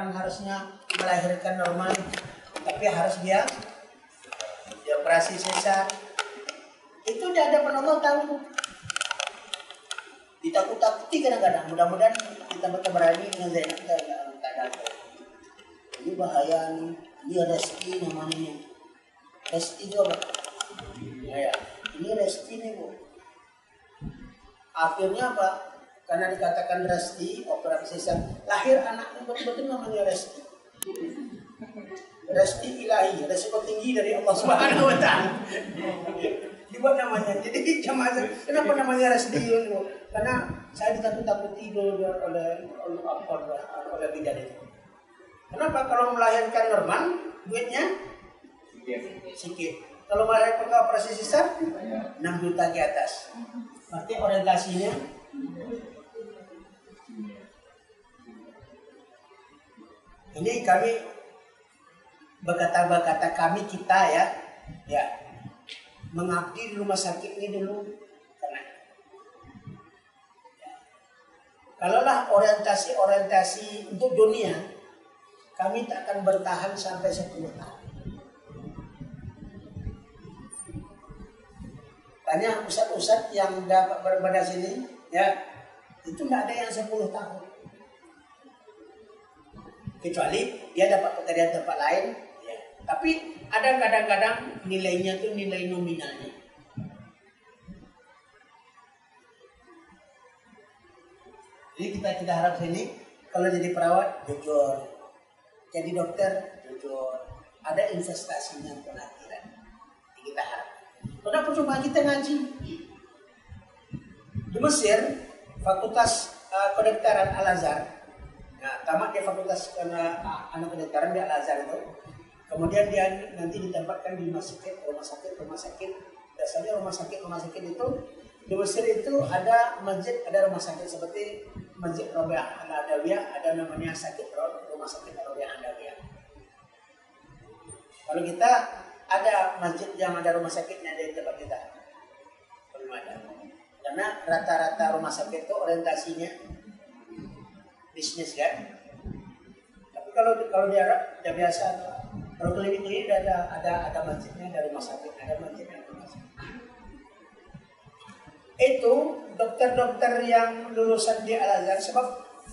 orang harusnya melahirkan normal, tapi harus dia operasi sesar. Itu di hadapan Allah tahu. Ditakut-takuti kadang-kadang. Mudah-mudahan kita berani dengan Zainab kita tak ada. Ini bahaya nih. Ini resti namanya nih. Resti itu apa? Ya, ini resti nih Bu. Akhirnya apa? Karena dikatakan resti, operasi sesar, lahir anaknya betul-betul namanya resti. Resti ilahi, resiko tinggi dari Allah Subhanahu wa taala. Dibuat namanya. Jadi jamaah, kenapa namanya resti? Karena saya ditakut-takuti oleh bidan itu. Kenapa? Kalau melahirkan normal, duitnya sedikit. Kalau melahirkan operasi sesar, 6 juta ke atas. Berarti orientasinya ini kami berkata kita ya mengabdi di rumah sakit ini dulu karena kalaulah orientasi untuk dunia kami tak akan bertahan sampai 10 tahun. Tanya ustadz yang dapat berada sini ya itu tidak ada yang 10 tahun. Kecuali dia dapat pekerjaan tempat lain ya. Tapi ada kadang-kadang nilainya itu nilai nominalnya. Jadi kita harap sini kalau jadi perawat jujur, jadi dokter jujur, ada investasinya pelatihan. Kita harap. Kenapa cuma kita ngaji? Di Mesir, Fakultas Kedokteran Al-Azhar, nah, tamat di Fakultas anak kedokteran di Al-Azhar itu, kemudian dia nanti ditempatkan di rumah sakit. Biasanya rumah sakit itu di Mesir itu ada masjid, ada rumah sakit seperti Masjid Robiah Al-Adawiyah, ada namanya rumah sakit Robiah Al-Adawiyah. Kalau kita ada masjid yang ada rumah sakitnya di tempat kita, belum ada. Karena rata-rata rumah sakit itu orientasinya bisnis kan. Tapi kalau di Arab ya biasa. Kalau klinik ini ada masjidnya, ada rumah sakit, ada masjidnya, rumah sakit. Itu dokter-dokter yang lulusan di Al-Azhar, sebab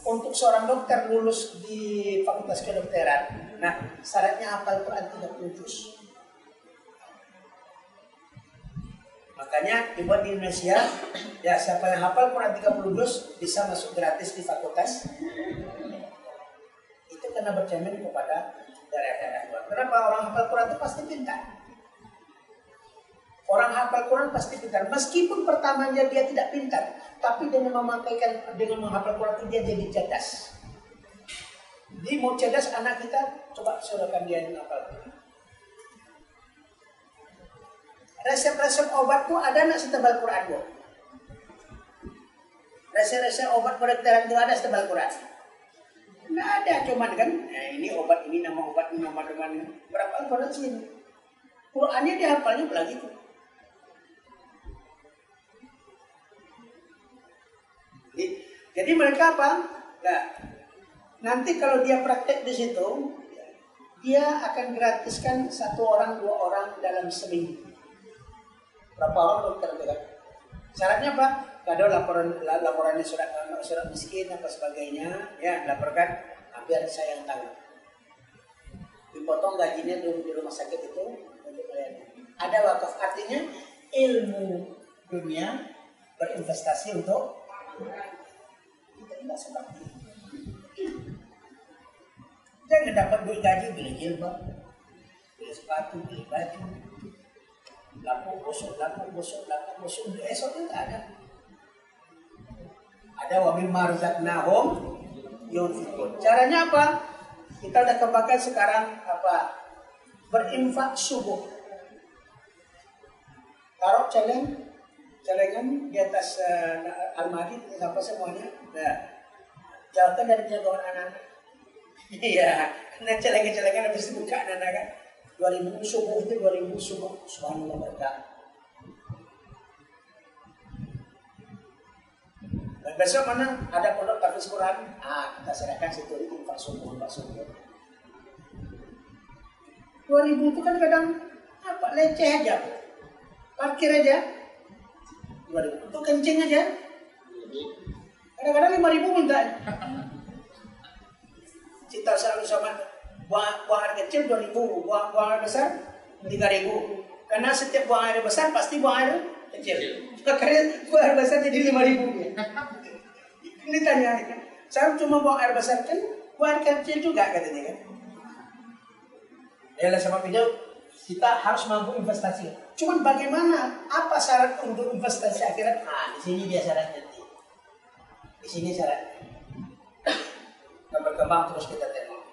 untuk seorang dokter lulus di Fakultas Kedokteran, nah syaratnya hafal Quran 30 juz. Makanya dibuat di Indonesia, ya siapa yang hafal Quran 30 juz bisa masuk gratis di fakultas. Itu karena bercermin kepada daerah-daerah luar. Kenapa orang hafal Quran itu pasti pintar? Orang hafal Quran pasti pintar, meskipun pertamanya dia tidak pintar, tapi dengan menghafal Quran itu dia jadi cerdas. Jadi mau cerdas anak kita, coba saudarakan dia yang hafal Quran. Resep-resep obat tuh ada nggak setebal Quran bu? Resep-resep obat kedokteran itu ada setebal Quran? Nggak ada, cuman kan ini obat ini nama obat ini nama dengan berapa Quran sih? Qurannya dihafalnya apalagi itu. Jadi mereka apa? Nah, nanti kalau dia praktek di situ, dia akan gratiskan 1 orang 2 orang dalam seminggu. Berapa orang dokter itu kan? Syaratnya apa? Kado laporannya surat miskin apa sebagainya, ya laporkan, biar saya yang tahu. Dipotong gajinya di rumah sakit itu untuk melayani. Ada wakaf, artinya ilmu dunia berinvestasi untuk kita tidak seperti itu. Jangan dapat duit gaji beli jilbab, beli sepatu, beli baju. Lampu busuk, esoknya tak ada. Ada wa mimma razaqnahum yunfiqun. Caranya apa? Kita udah kembangkan sekarang apa? Berinfak subuh. Taruh celengan di atas almari apa semuanya. Nah, jauhkan dari jangkauan anak-anak. Iya, karena celengan habis dibuka anak-anak kan. 2000 subuh itu 2000 subuh. Subhanallah berkah. Besok mana ada pondok tahfiz Quran, kita serahkan situ infak subuh. 2.000 itu kan kadang leceh aja, parkir aja, 2.000 itu kencing aja, kadang-kadang 5.000 minta. Cita selalu sama buang air kecil 2.000, buang air besar 3.000, karena setiap buang air besar pasti buang air kecil. Makanya buang air besar jadi 5.000 ya. Ini tanya, saya cuma buang air besar kan, buang air kecil juga katanya kan. Oleh sebab itu kita harus mampu investasi. Cuman bagaimana? Apa syarat untuk investasi akhirat? Di sini dia syaratnya. Di sini syaratnya. Kita berkembang terus kita tengok.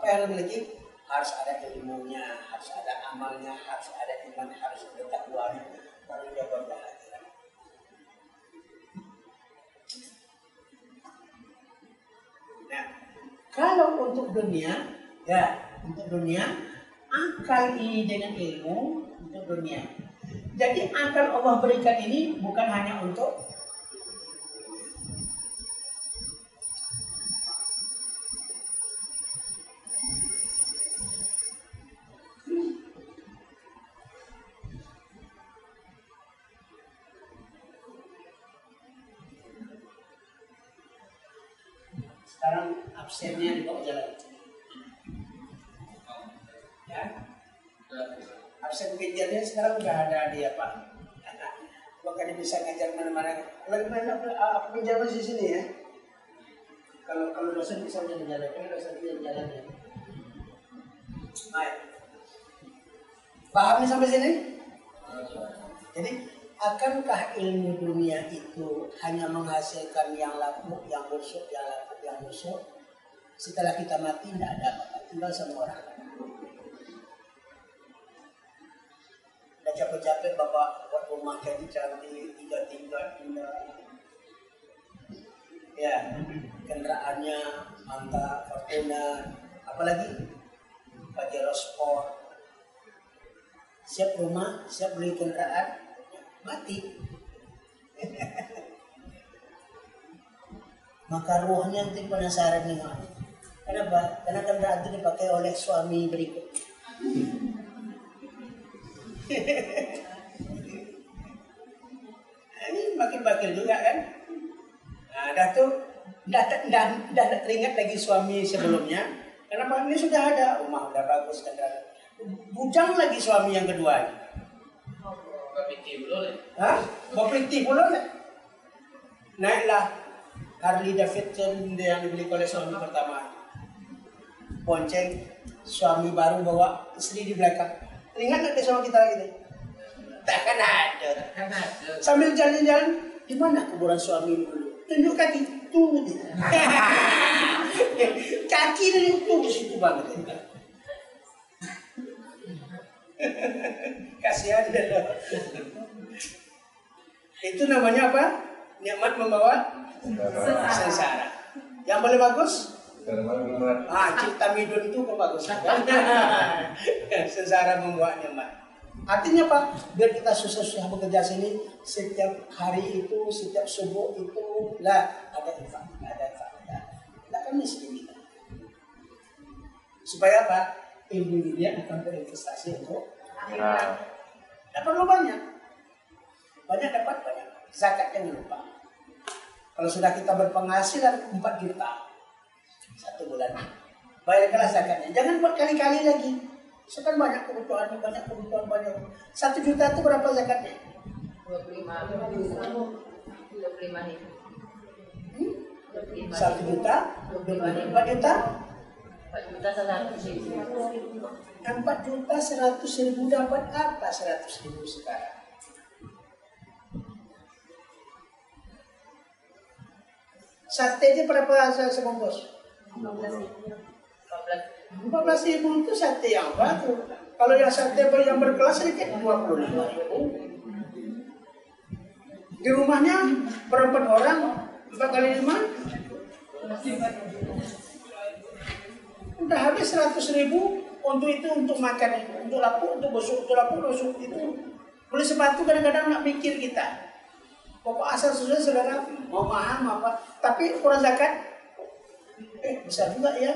Apa yang dimiliki? Harus ada ilmunya, harus ada amalnya, harus ada iman, harus ada takwanya. Baru dia berbahagia. Nah, kalau untuk dunia, akal ini dengan ilmu untuk dunia. Jadi akal Allah berikan ini bukan hanya untuk sekarang absennya di bawah jalan. Ya, absen pinjarnya sekarang udah ada di apa? Makanya bisa ngajar mana-mana. Kalau pinjar masih sini ya. Kalau dosen bisa jalan-jalan, kan dosen jalan-jalan ya. Baik. Paham nih sampai sini? Jadi, akankah ilmu dunia itu hanya menghasilkan yang laku, yang busuk, yang laku, yang busuk? Setelah kita mati tidak ada apa-apa, tinggal semua orang. Udah capek-capek bapak buat rumah jadi cantik, 3 tingkat, ya, kendaraannya mantap, Fortuna, apalagi Pajero Sport, siap rumah, siap beli kendaraan, mati. Maka ruhnya nanti penasaran nih. Kenapa? Karena kendaraan itu dipakai oleh suami berikut. Ini makin bakil juga kan? Nah, dah teringat lagi suami sebelumnya. Kenapa? Ini sudah ada rumah, udah bagus kendaraan. Bujang lagi suami yang kedua. Bapiti belum. Naiklah Harley Davidson yang dibeli oleh suami pertama. Bonceng suami baru bawa istri di belakang. Ingat nggak sama kita lagi? Takkan ada. Sambil jalan-jalan, di mana kuburan suami dulu? Tunjuk kaki, tuh. Kaki dari tuh situ banget. Kasihan dia. Itu namanya apa? Nikmat membawa sengsara. Yang paling bagus? Cipta midun itu bagus. Sengsara membawa nikmat. Artinya apa? Biar kita susah-susah bekerja sini, setiap hari itu, setiap subuh itu, ada infak, tidak akan miskin kita. Supaya apa? Ilmu dunia akan berinvestasi untuk akhirat. Tidak perlu banyak dapat banyak. Zakat jangan lupa. Kalau sudah kita berpenghasilan 4 juta 1 bulan, bayarkanlah zakatnya. Jangan buat kali-kali lagi. Sekarang banyak kebutuhan. 1 juta itu berapa zakatnya? 25 nih. 1 juta, 4 juta? 4 juta 100.000. 4 juta 100.000 dapat apa 100.000 sekarang? Sate aja berapa sebungkus? 14.000 itu sate yang apa tuh? Kalau yang sate yang berkelas sedikit 25.000. Di rumahnya berapa orang? 4 kali 5? Udah habis 100.000 untuk itu, untuk makan, untuk lapu, untuk busuk, itu. Beli sepatu kadang-kadang nggak mikir kita. Pokok asal sudah saudara mau paham apa, tapi kurang zakat, bisa juga ya.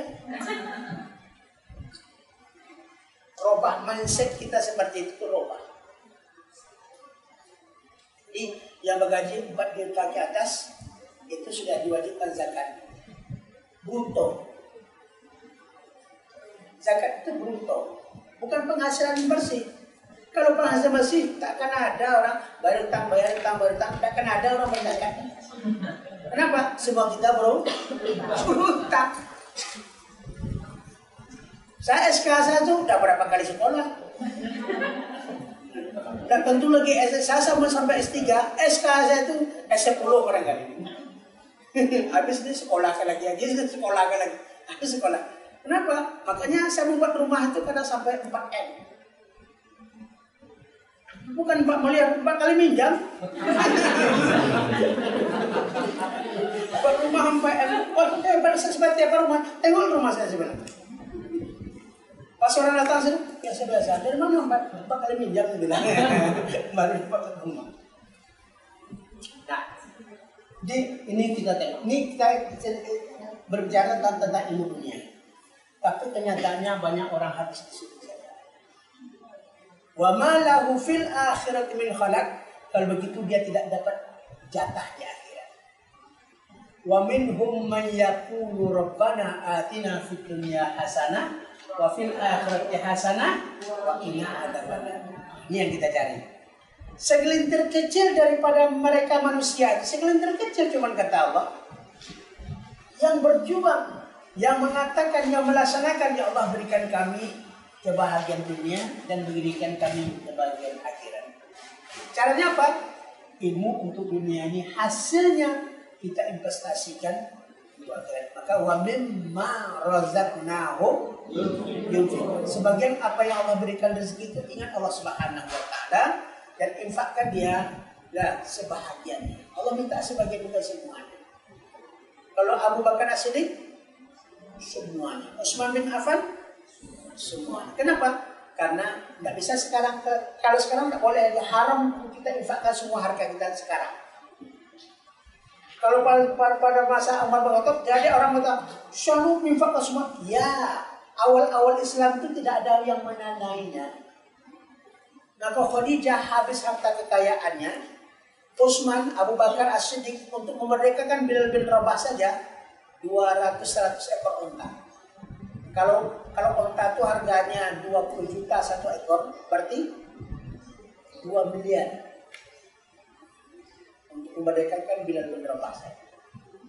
Robah mindset kita seperti itu robah. Jadi yang bergaji 4 juta ke atas itu sudah diwajibkan zakat. Bruto. Zakat itu bruto, bukan penghasilan bersih. Kalau penghasilan bersih, takkan ada orang bayar utang, takkan ada orang berzakat. Kenapa? Semua kita berutang. Saya SK saya tuh udah berapa kali sekolah. Dan tentu lagi saya sampai S3, SK saya itu S10 barangkali. Habis ini sekolah lagi, habis sekolah. Kenapa? Makanya saya membuat rumah itu kadang sampai 4M. Bukan 4 miliar, 4 kali minjam. Buat rumah 4M. Pada seperti apa rumah? Tengok rumah saya sebenarnya. Pas orang datang sini, ya saya biasa. Dari mana 4 kali minjam? Bilang. Baru dapat rumah. Nah, ini kita tengok. Ini kita berbicara tentang ilmu dunia. Tapi kenyataannya banyak orang habis di situ. Wa ma lahu fil akhirati min khalaq. Kalau begitu dia tidak dapat jatah di akhirat. Wa minhum man yaqulu rabbana atina fid dunya hasanah wa fil akhirati hasanah wa qina adzabannar. Ini yang kita cari. Segelintir kecil daripada mereka manusia, segelintir kecil cuma kata Allah, yang berjuang, yang mengatakan, yang melaksanakan, ya Allah berikan kami kebahagiaan dunia dan berikan kami kebahagiaan akhirat. Caranya apa? Ilmu untuk dunia ini hasilnya kita investasikan untuk akhirat. Maka wa mimma razaqnahum yunfiqun. Sebagian apa yang Allah berikan rezeki itu ingat Allah Subhanahu wa taala dan infakkan dia sebahagiannya. Allah minta sebagian bukan semuanya. Kalau Abu Bakar As-Siddiq semuanya. Utsman bin Affan semua. Kenapa? Karena tidak bisa sekarang. Kalau sekarang tidak boleh, haram kita infakkan semua harga kita sekarang. Kalau pada masa Umar bin Khattab, jadi orang kata, "Syanu infakkan semua." Ya, awal-awal Islam itu tidak ada yang menandainya. Maka Khadijah habis harta kekayaannya, Utsman, Abu Bakar As-Siddiq untuk memerdekakan Bilal bin Rabah saja 200-100 ekor unta. Kalau unta itu harganya 20 juta satu ekor, berarti 2 miliar untuk memerdekakan Bilal bin Rabah.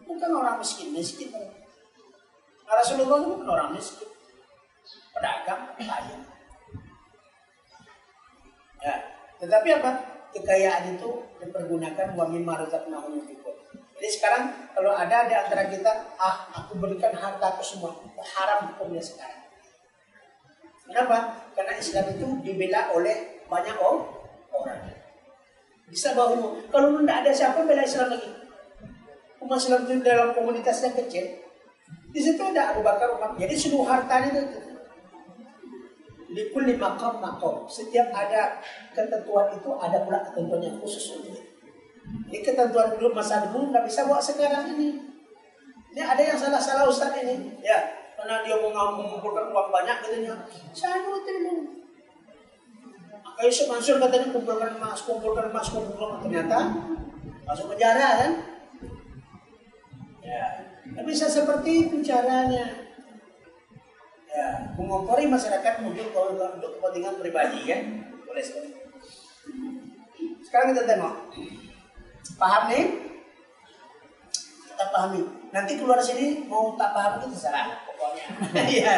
Bukan orang miskin. Rasulullah itu bukan orang miskin, pedagang, kaya. Ya, tetapi apa? Kekayaan itu dipergunakan wa mimma razaqnahum yunfiqun. Jadi sekarang kalau ada di antara kita, aku berikan harta aku semua, haram hukumnya sekarang. Kenapa? Karena Islam itu dibela oleh banyak orang. Bisa bahu. Kalau tidak ada siapa bela Islam lagi. Umat Islam itu dalam komunitas yang kecil. Di situ ada Abu Bakar, Umar. Jadi seluruh hartanya itu. Di kulli maqam. Setiap ada ketentuan itu ada pula ketentuan yang khusus untuk itu. Ini ketentuan dulu masa dulu nggak bisa bawa sekarang ini. Ini ada yang salah Ustaz ini. Ya, karena dia mau mengumpulkan uang banyak katanya. Saya dulu. Maka Yusuf Mansur katanya kumpulkan emas. Ternyata masuk penjara kan? Ya, nggak bisa seperti itu caranya. Ya, mengompori masyarakat untuk kepentingan pribadi kan? Boleh sekali. Sekarang kita tengok. Paham nih? Kita pahami. Nanti keluar sini mau tak paham itu terserah pokoknya. Iya.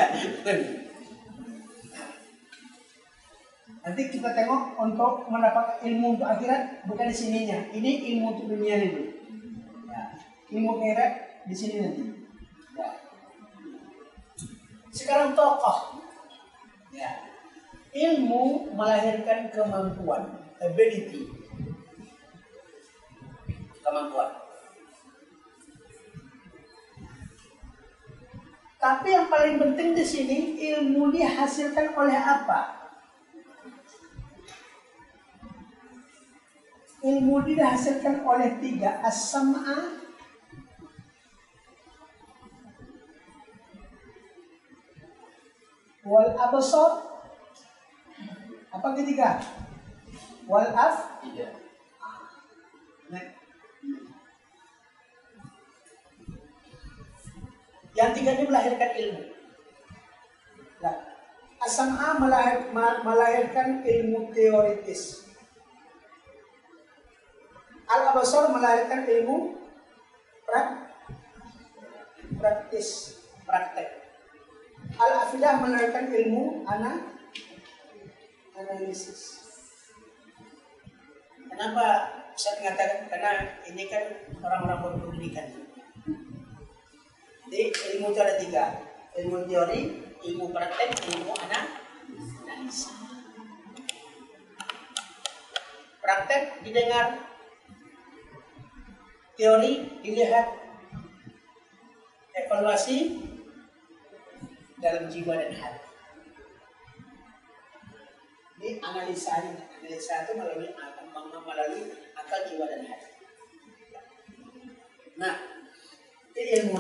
Nanti kita tengok untuk mendapatkan ilmu untuk akhirat bukan di sininya. Ini ilmu untuk dunia ini. Ya. Ilmu akhirat di sini nanti. Ya. Sekarang tokoh. Ya. Ilmu melahirkan kemampuan, ability. Kemampuan. Tapi yang paling penting di sini ilmu dihasilkan oleh apa? ilmu dihasilkan oleh tiga, as-sam'a, wal absar, apa ketiga? Wal af. Nah, yang tiga ini melahirkan ilmu. Nah, as-sam'a melahirkan ilmu teoritis. Al-absar melahirkan ilmu praktis, praktek. Al-afidah melahirkan ilmu analisis. Kenapa saya mengatakan? Karena ini kan orang-orang berpendidikan. Jadi ilmu itu ada tiga. Ilmu teori, ilmu praktek, ilmu analisa. Praktek didengar, teori dilihat, evaluasi dalam jiwa dan hati. Ini analisa itu melalui akal, jiwa dan hati. Nah, ini ilmu.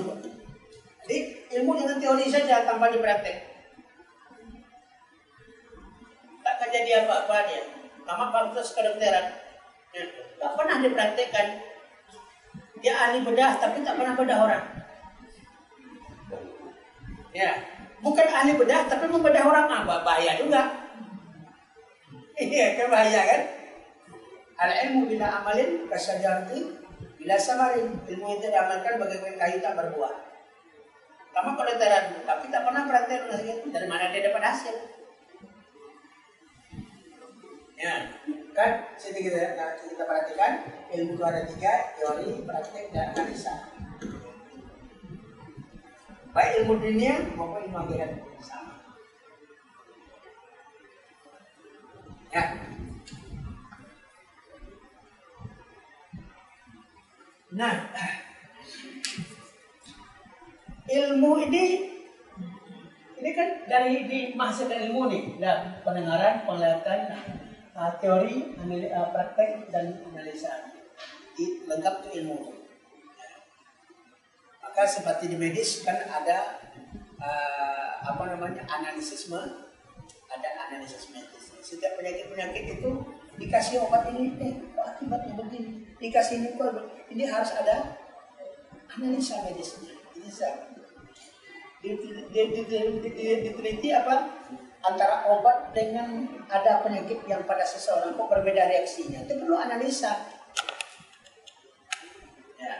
Jadi ilmu dengan teori saja tanpa dipraktek, tak akan jadi apa-apa dia. Sama fakultas kedokteran, tak pernah dipraktekkan. Dia ahli bedah tapi tak pernah bedah orang. Ya, bukan ahli bedah tapi membedah orang, apa bahaya juga. Iya, kan bahaya kan? Al-ilmu bila amalin kasajarti bila samarin. Ilmu itu diamalkan bagaikan kayu tak berbuah. Sama kedokteran, tapi tak pernah praktek. Dari mana dia dapat hasil? Ya, kan sini kita perhatikan ilmu itu ada tiga, teori, praktek, dan analisa. Baik ilmu dunia maupun ilmu akhirat sama. Ya. Nah, ilmu ini kan dari menghasilkan ilmu nih, nah, pendengaran, penglihatan, teori, praktek dan analisa. Lengkap itu ilmu. Maka seperti di medis kan ada analisisme, ada analisis medis. Setiap penyakit itu dikasih obat ini, akibatnya begini, dikasih ini, ini harus ada analisa medisnya. Ini diteliti apa antara obat dengan ada penyakit yang pada seseorang kok berbeda reaksinya. Itu perlu analisa. Ya,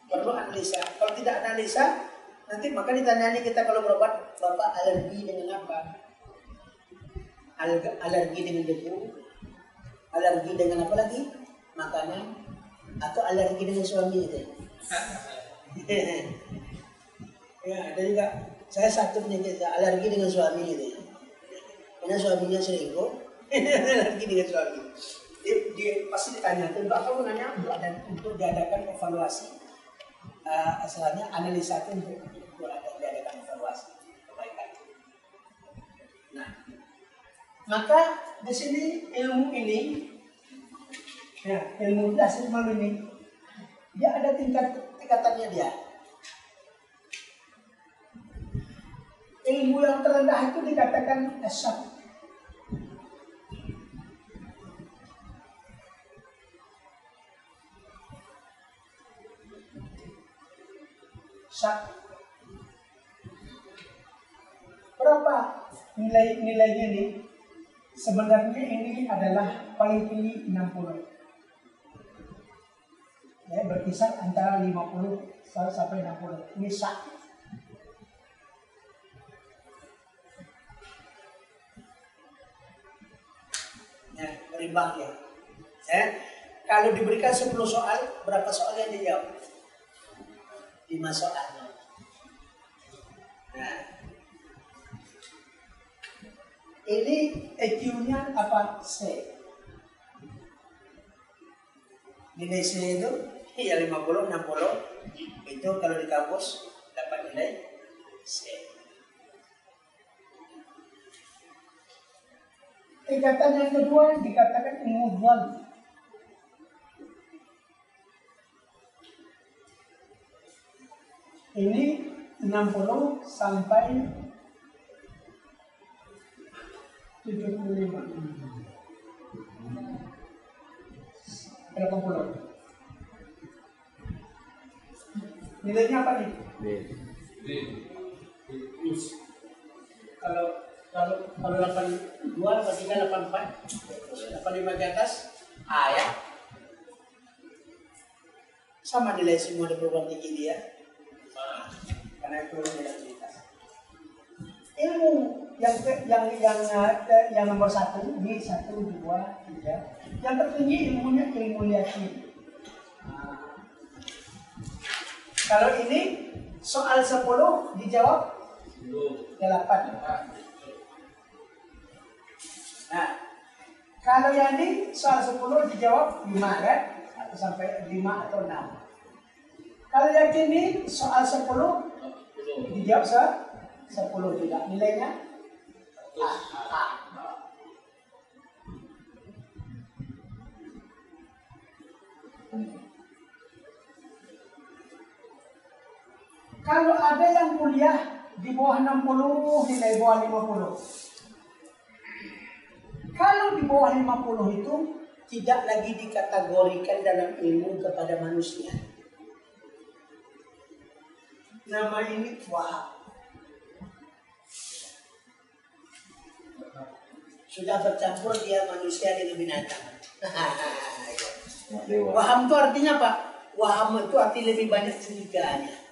perlu analisa. Kalau tidak analisa, nanti maka ditanyani kita kalau berobat, Bapak alergi dengan apa? Alergi dengan debu, alergi dengan apa lagi? Makanan, atau alergi dengan suami itu. Ya, ada juga. Saya satu penyakit alergi dengan suami itu. Karena suaminya selingkuh, alergi dengan suami. Dia pasti ditanya, Mbak kamu nanya untuk diadakan evaluasi. Asalnya analisa itu untuk diadakan evaluasi kebaikan. Nah, maka di sini ilmu ini, ya, ilmu dasar malu ini, dia ada tingkatannya dia. Ilmu yang terendah itu dikatakan asyak. Syak. Berapa nilainya nih? Sebenarnya ini adalah paling tinggi 60. Ya, berkisar antara 50 sampai 60. Ini syak. Ya, berimbang ya. Kalau diberikan 10 soal, berapa soal yang dijawab? 5 soal. Nah, ini EQ-nya apa? C. Nilai C itu ya 50, 60. Itu kalau di kampus dapat nilai C. Tingkatan yang kedua dikatakan ilmu dhon. Ini 60 sampai 75. 80. Nilainya apa nih? D plus. Kalau 82, 83, 84, 85 di atas A ya. Sama nilai semua di perguruan tinggi dia. Karena itu universitas. Ilmu yang nomor 1 ini 1, 2, 3. Yang tertinggi ilmunya ilmu yakin. Kalau ini soal 10 dijawab 8. Nah, kalau yang ini soal 10 dijawab 5 kan? Atau sampai 5 atau 6. Kalau yang ini soal 10 dijawab 10 juga. Nilainya A. Kalau ada yang kuliah di bawah 60, nilai bawah 50. Kalau di bawah 50 itu tidak lagi dikategorikan dalam ilmu kepada manusia. Nama ini wahab. Sudah bercampur dia manusia dengan binatang. Waham itu artinya apa? Waham itu arti lebih banyak curiganya.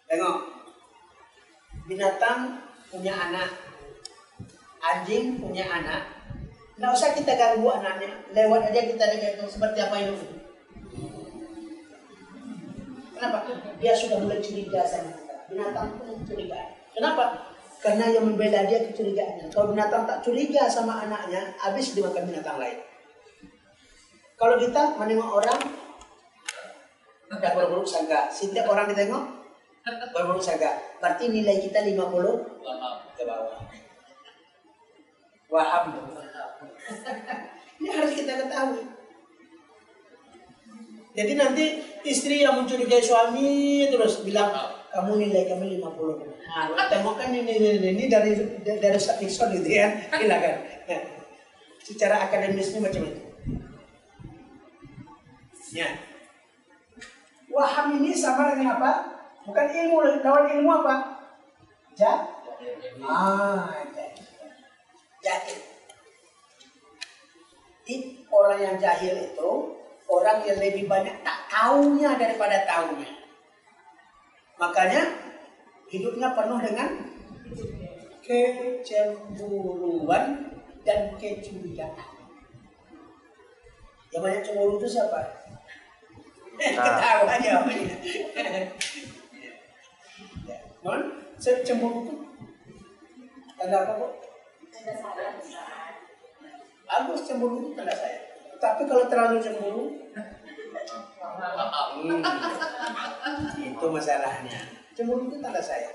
Tengok, binatang punya anak, anjing punya anak. Nggak usah kita ganggu anaknya, lewat aja kita lihat seperti apa hidupnya. Kenapa? Dia sudah mulai curiga sama kita. Binatang pun curiga. Kenapa? Karena yang membela dia kecurigaannya. Kalau binatang tak curiga sama anaknya, habis dimakan binatang lain. Kalau kita menengok orang, ada buruk sangka. Setiap orang ditengok, buruk sangka. Berarti nilai kita 50 ke bawah. Waham. Ini harus kita ketahui. Jadi nanti istri yang mencurigai suami terus bilang, kamu nilai kami 50. Nah, tengok kan ini dari Ustaz Nixon gitu ya. Silakan. Nah, secara akademisnya macam itu. Ya. Waham ini sama dengan apa? Bukan ilmu, lawan ilmu apa? Jahil. Orang yang jahil itu orang yang lebih banyak tak taunya daripada taunya. Makanya hidupnya penuh dengan kecemburuan dan kecurigaan. Yang banyak cemburu itu siapa? Ketawa jawabannya. Mon, cemburu itu tanda apa kok? Tanda sayang. Bagus, cemburu itu tanda sayang. Tapi kalau terlalu cemburu, itu masalahnya. Cemburu itu tanda sayang.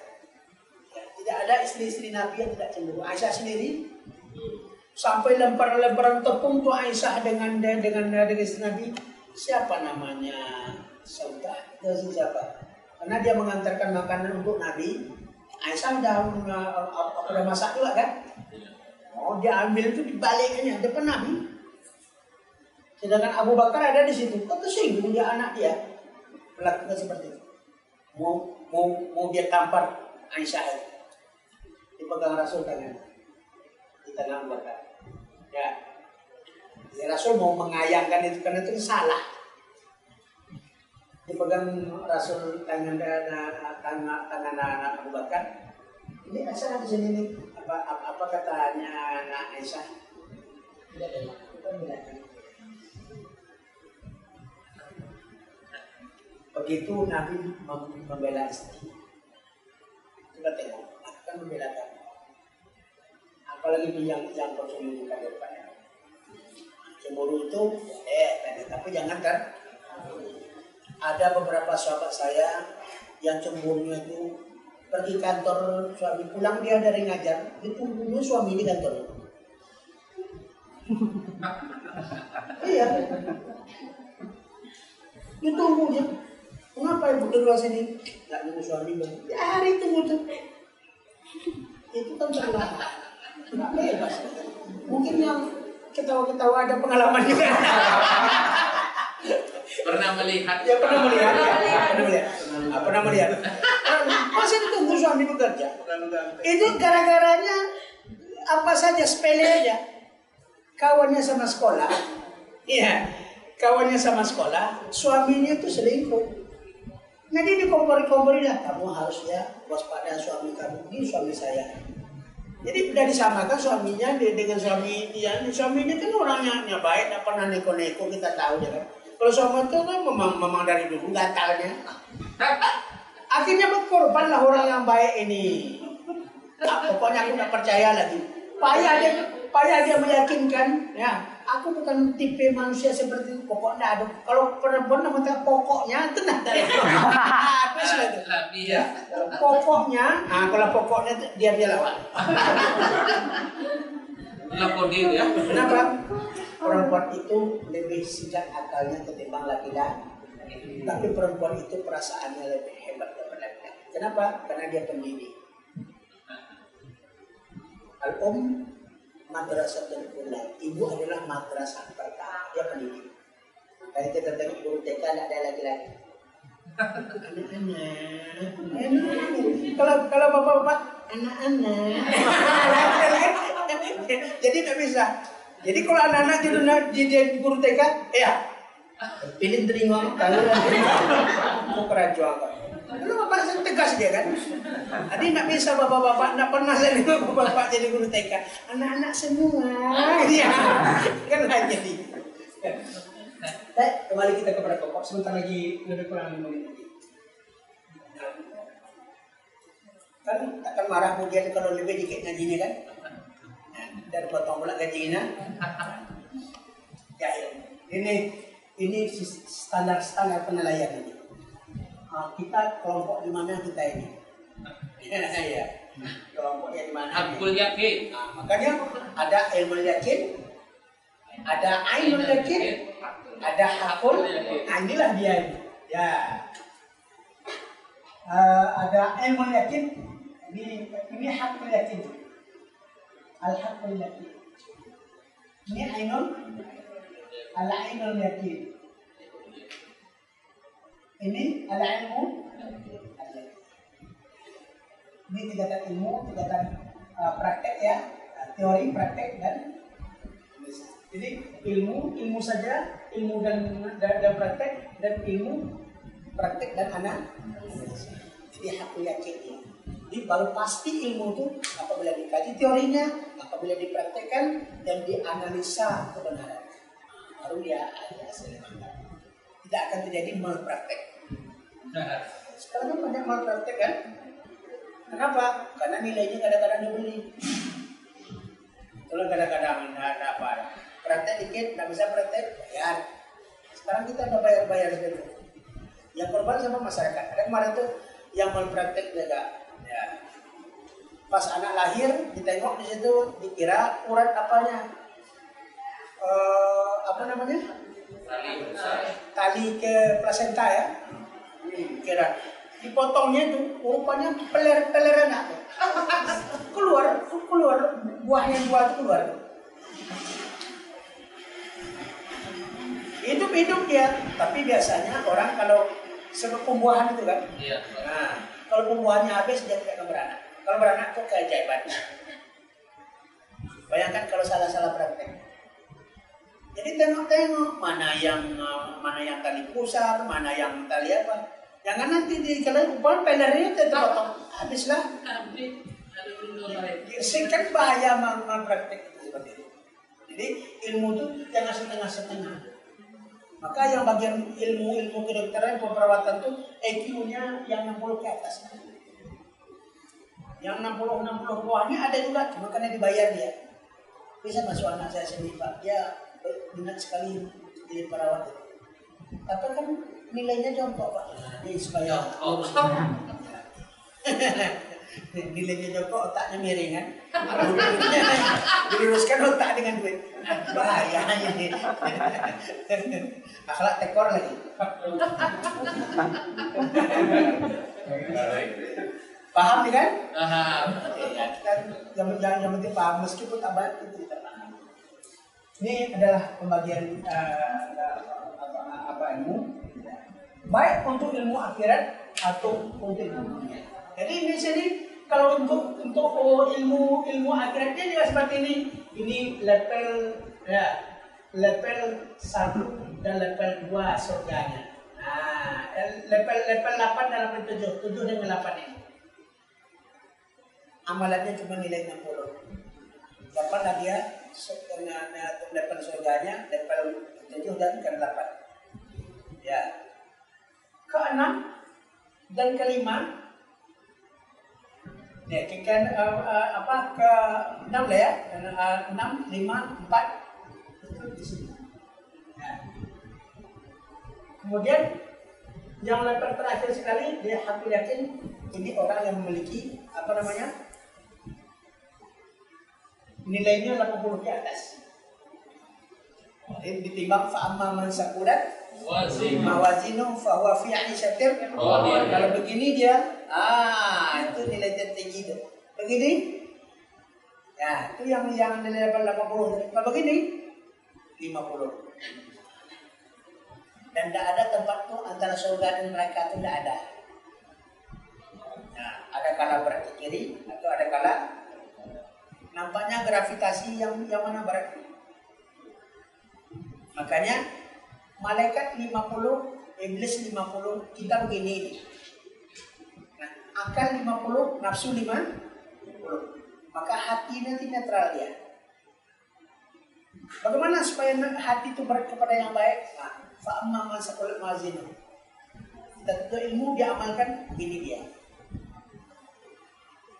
Ya, tidak ada istri-istri Nabi yang tidak cemburu. Aisyah sendiri sampai lempar-lemparan tepung tuh Aisyah dengan istri Nabi. Siapa namanya? Saudah itu siapa? Karena dia mengantarkan makanan untuk Nabi. Aisyah udah masak juga kan? Oh, dia ambil itu dibaliknya depan Nabi. Sedangkan Abu Bakar ada di situ. Kok tersinggung dia anak dia? Melakukan seperti itu. Mau dia tampar Aisyah itu. Dipegang Rasul tangan. Di tangan Abu Bakar. Ya. Rasul mau mengayangkan itu karena itu salah. Dipegang Rasul tangan anak Abu Bakar. Ini Aisyah di sini nih. Apa katanya anak Aisyah? Begitu Nabi membela istri. Coba tengok, akan membela kamu. Apalagi yang konsumsi bukan daripada. Cemburu itu, tapi jangan kan. Ada beberapa sahabat saya yang cemburunya itu pergi kantor suami, pulang dia dari ngajar, ditunggunya suami di kantor. Iya, ditunggunya. ibu kedua sini? Nggak nunggu suami bang. Ya hari itu butuh. Itu kan perlahan. Nggak bebas. Mungkin yang ketawa-ketawa ada pengalaman juga. Pernah melihat? Ya pernah melihat. Pernah melihat. Masih ditunggu suami bekerja. Itu gara-garanya apa saja sepele aja. Kawannya sama sekolah. Iya. Kawannya sama sekolah, suaminya tuh selingkuh. Jadi dikompori-kompori lah, kamu harus ya waspada suami kamu, ini suami saya. Jadi udah disamakan suaminya dengan suami dia. Suaminya kan orangnya baik, tak pernah neko-neko, kita tahu ya kan. Kalau suami itu kan memang dari dulu gatalnya. Akhirnya berkorban lah orang yang baik ini. Pokoknya aku tak percaya lagi. Payah dia meyakinkan, ya. Aku bukan tipe manusia seperti itu. Pokoknya ada. Kalau perempuan namanya pokoknya tenang dari. Habis lah itu. Iya. Pokoknya, kalau pokoknya dia lawan. Lapor diri ya. Kenapa? Perempuan itu lebih sejak akalnya ketimbang laki-laki. Tapi perempuan itu perasaannya lebih hebat daripada laki-laki. Kenapa? Karena dia pendidik. Al-Um madrasatul ula. Ibu adalah madrasah pertama. Dia pendidik. Kalau kita tengok guru TK tidak ada laki-laki. Anak-anak. Kalau bapak-bapak anak-anak. Jadi tak bisa. Jadi kalau anak-anak jadi guru TK, ya pilih terima kalau mau kerajuan. Lalu bapak saya tegas dia kan. Jadi tak bisa bapak-bapak, tak pernah saya lihat bapak jadi guru TK. Anak-anak semua, ya kan lah jadi. Kembali kita kepada pokok. Sebentar lagi lebih kurang 5 menit lagi. Kan takkan marah kemudian kalau lebih dikit ngajinya kan. Dan potong pula gajinya. Ya, ini standar penilaian ini. Kita kelompok di mana kita ini? Ya, kelompoknya di mana? Hakul yakin. Makanya ada ilmu yakin, ada ainul yakin, ada hakul. Inilah dia ini. Ya. Ada ilmu yakin. Ini hakul yakin. Al-hakul yakin. Ini ainul al-ainul yakin. Ini al-ilmu. Ini tingkatan ilmu, tingkatan praktek ya, teori, praktek dan jadi ilmu saja, ilmu dan praktek, dan ilmu, praktek dan analisa. Jadi hakul yakin ya. Jadi baru pasti ilmu itu apabila dikaji teorinya, apabila dipraktekkan dan dianalisa kebenaran, baru dia ada hasil yang mantap. Tidak akan terjadi malpraktek. Sekarang kan banyak malpraktek kan? Kenapa? Karena nilainya kadang-kadang dibeli. Kalau kadang-kadang ada apa? Praktek dikit, tidak bisa praktek, bayar. Sekarang kita udah bayar segitu. Yang korban sama masyarakat. Ada kemarin tuh yang malpraktek juga. Ya. Pas anak lahir, ditengok di situ, dikira urat apanya? Apa namanya? Tali ke plasenta ya. Kira dipotongnya itu rupanya peler anak keluar buahnya itu keluar. Hidup dia, tapi biasanya orang kalau sebab pembuahan itu kan. Iya. Nah, kalau pembuahannya habis dia tidak akan beranak. Kalau beranak itu keajaiban. Bayangkan kalau salah praktek. Jadi tengok mana yang tali pusar, mana yang tali apa. Jangan nanti kalau upah pelernya terpotong, habislah. Kan bahaya praktek seperti itu. Jadi ilmu itu jangan setengah-setengah. Maka yang bagian ilmu kedokteran peperawatan itu IQ-nya yang 60 ke atas. Yang 60 bawahnya ada juga, cuma karena dibayar dia. Bisa masuk anak saya sendiri Pak, dia minat sekali jadi perawat itu. Tapi kan nilainya jongkok Pak. Ini supaya Nilainya Joko, otaknya miring kan. Diluruskan otak dengan duit. Bahaya ini. Akhlak tekor lagi. Paham nih kan? Paham. Ya, kita yang penting paham meskipun tak banyak itu kita paham. Ini adalah pembagian ilmu, baik untuk ilmu akhirat atau untuk ilmu dunia. Jadi ini sini kalau untuk ilmu akhiratnya dia seperti ini. Ini level 1 dan level 2 surganya. Nah, level 8 dan level 7 dengan 8 ini. Amalannya cuma nilai 60. Dapatlah dia level surganya, level 7 dan ke-8. Ya. Ke-6 dan ke-5. Ya, ke-6 lah ya. 6, 5, 4 itu di sini. Ya. Kemudian yang level terakhir sekali dia hampir yakin ini orang yang memiliki nilainya 80 ke atas. Ditimbang fa'amma man saqulat mawazinu fa huwa fi 'ishatin. Kalau begini dia, itu nilai tertinggi itu. Begini, ya itu yang nilai level 80. Kalau begini 50. Dan tidak ada tempat tuh antara surga dan neraka itu tidak ada. Nah, ada kala berat ke kiri atau ada kala nampaknya gravitasi yang mana berat. Makanya malaikat 50, iblis 50, kita begini. Nah, akal 50, nafsu 50. Maka hati nanti netral dia. Bagaimana supaya hati itu berat kepada yang baik? Nah, fa'amma man saqulat mawazinu. Tentu ilmu diamalkan begini dia.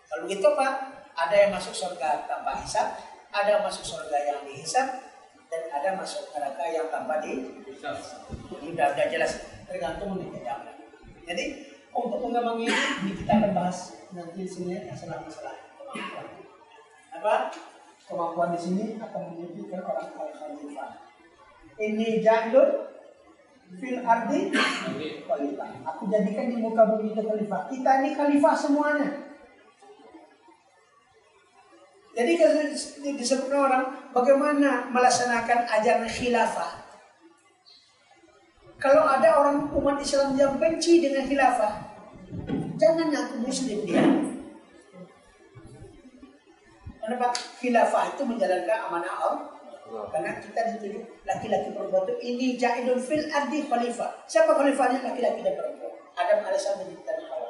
Kalau begitu Pak, ada yang masuk surga tanpa hisab, ada yang masuk surga yang dihisab, dan ada masuk neraka yang tanpa dihisab. Ini sudah jelas, tergantung menit jam. Jadi untuk mengembang ini kita akan bahas nanti di sini masalah-masalah kemampuan. Apa? Kemampuan di sini akan menunjukkan orang khalifah. Ini ja'ilun fil ardi khalifah. Aku jadikan di muka bumi itu khalifah. Kita ini khalifah semuanya. Jadi kalau disebutkan orang bagaimana melaksanakan ajaran khilafah. Kalau ada orang umat Islam yang benci dengan khilafah, jangan ngaku muslim dia. Kenapa? Khilafah itu menjalankan amanah Allah. Karena kita dituju laki-laki perempuan itu ini ja'ilun fil ardi khalifah. Siapa khalifahnya? Laki-laki dan perempuan. Adam alaihissalam menciptakan Hawa.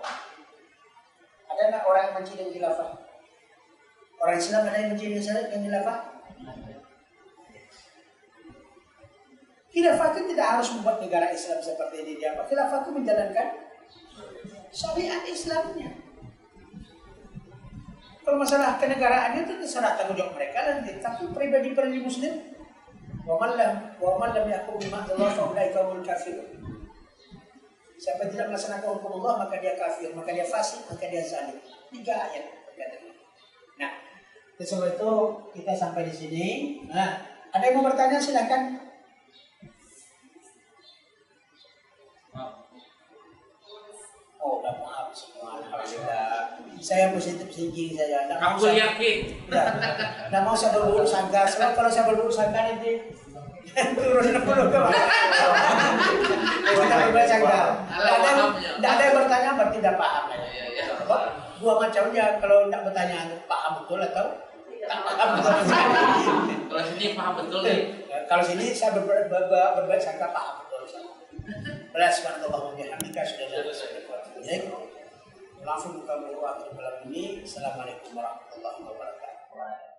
Ada nggak orang yang benci dengan khilafah? Orang Islam ada yang benci dengan khilafah? Khilafah itu tidak harus membuat negara Islam seperti ini. Khilafah itu menjalankan syariat Islamnya. Kalau masalah kenegaraannya itu terserah tanggung jawab mereka nanti. Tapi pribadi Muslim, wa man lam yahkum bima anzalallahu fa ulaika humul kafirun. Siapa tidak melaksanakan hukum Allah maka dia kafir, maka dia fasik, maka dia zalim. 3 ayat berkata. Nah, sebab itu kita sampai di sini. Nah, ada yang mau bertanya silakan. Oh, udah maaf semua. Alhamdulillah. Saya positif thinking saya. Aku yakin. Nggak mau saya berburu sangka. Sebab kalau saya berburu sangka nanti turun 60 ke mana? Kita berburu sangka. Tidak ada yang bertanya berarti tidak paham. Dua macamnya kalau tidak bertanya paham betul atau tak paham betul. Kalau sini paham betul nih. Kalau sini saya berbuat sangka paham betul. Belas subhanallah wa bihamdika sudah selesai. Langsung buka buku akhir malam ini. Assalamualaikum warahmatullahi wabarakatuh.